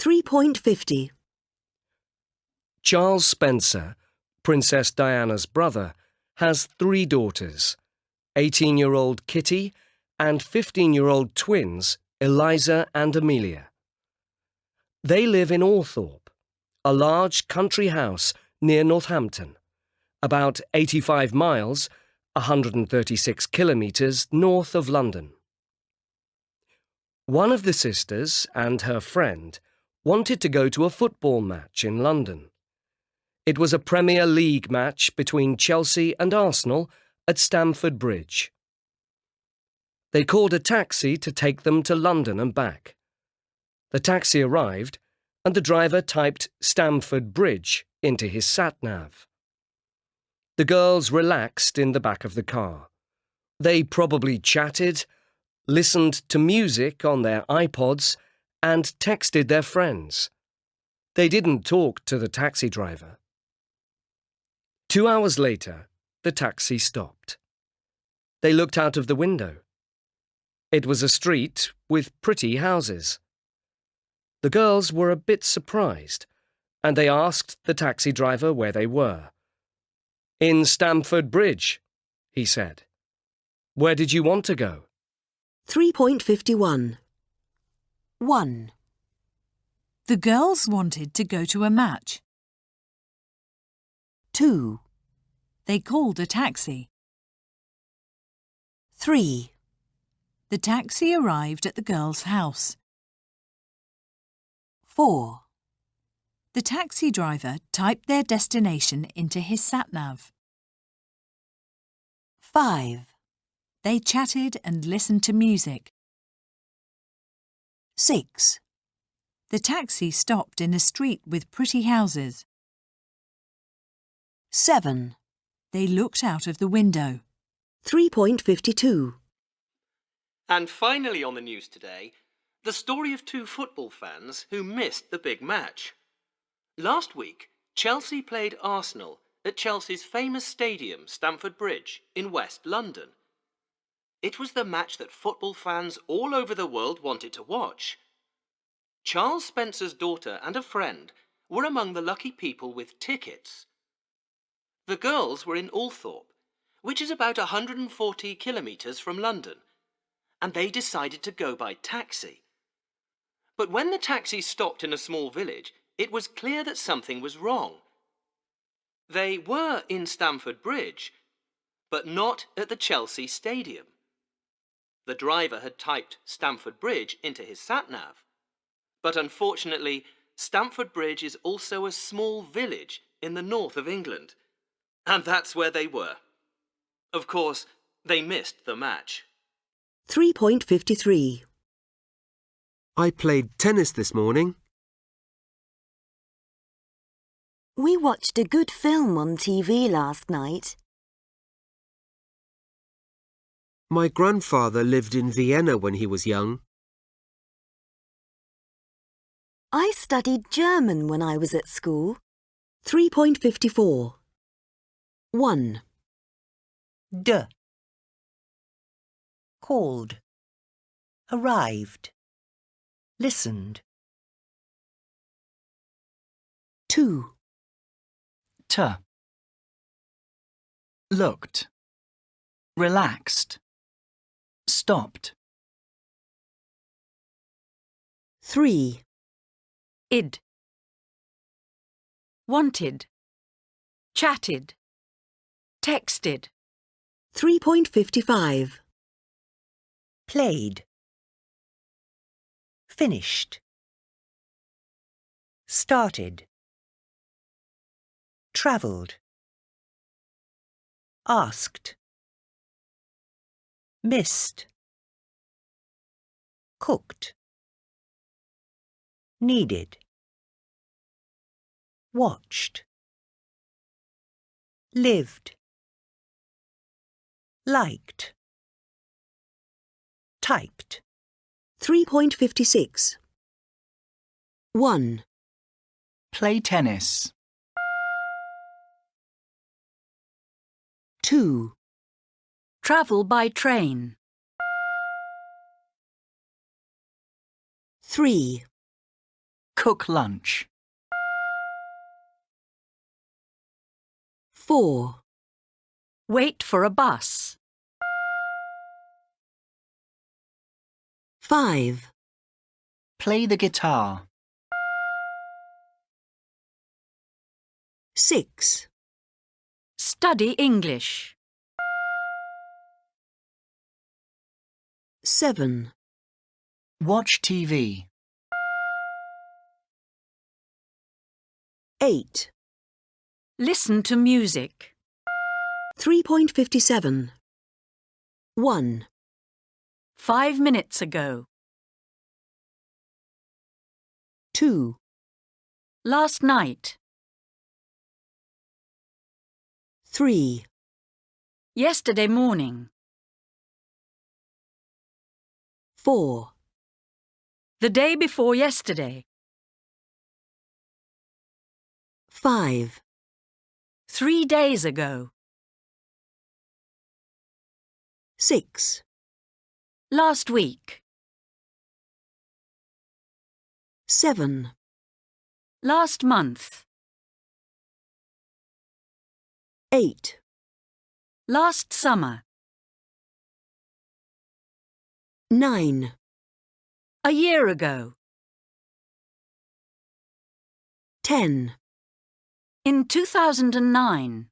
3.50. Charles Spencer, Princess Diana's brother, has 3 daughters, 18-year-old Kitty and 15-year-old twins Eliza and Amelia. They live in Althorpe, a large country house near Northampton, about 85 miles, 136 kilometres north of London. One of the sisters and her friend wanted to go to a football match in London. It was a Premier League match between Chelsea and Arsenal at Stamford Bridge. They called a taxi to take them to London and back. The taxi arrived and the driver typed Stamford Bridge into his sat-nav. The girls relaxed in the back of the car. They probably chatted, listened to music on their iPods, and texted their friends. They didn't talk to the taxi driver. 2 hours later, the taxi stopped. They looked out of the window. It was a street with pretty houses. The girls were a bit surprised, and they asked the taxi driver where they were. "In Stamford Bridge," he said. "Where did you want to go?" 3.51. 1. The girls wanted to go to a match. 2. They called a taxi. 3. The taxi arrived at the girls' house. 4. The taxi driver typed their destination into his sat-nav. 5. They chatted and listened to music. 6. The taxi stopped in a street with pretty houses. 7. They looked out of the window. 3.52. And finally on the news today, the story of 2 football fans who missed the big match. Last week, Chelsea played Arsenal at Chelsea's famous stadium, Stamford Bridge, in West London. It was the match that football fans all over the world wanted to watch. Charles Spencer's daughter and a friend were among the lucky people with tickets. The girls were in Althorpe, which is about 140 kilometres from London, and they decided to go by taxi. But when the taxi stopped in a small village, it was clear that something was wrong. They were in Stamford Bridge, but not at the Chelsea Stadium. The driver had typed Stamford Bridge into his sat-nav. But unfortunately, Stamford Bridge is also a small village in the north of England. And that's where they were. Of course, they missed the match. 3.53. I played tennis this morning. We watched a good film on TV last night. My grandfather lived in Vienna when he was young. I studied German when I was at school. 3.54. 1. D. Called. Arrived. Listened. 2. T. Looked. Relaxed. Stopped. 3. Id. Wanted. Chatted. Texted. 3.55. Played. Finished. Started. Travelled. Asked. Missed. Cooked. Needed. Watched. Lived. Liked. Typed. 3.56. 1. Play tennis. 2. Travel by train. 3. Cook lunch. 4, Wait for a bus. 5, Play the guitar. 6, Study English. 7, Watch TV. 8, Listen to music. 3.57. 1, 5 minutes ago. 2, Last night. 3, Yesterday morning. 4, The day before yesterday. 5, 3 days ago. 6, Last week. 7, Last month. 8, Last summer. 9, A year ago. 10, In 2009.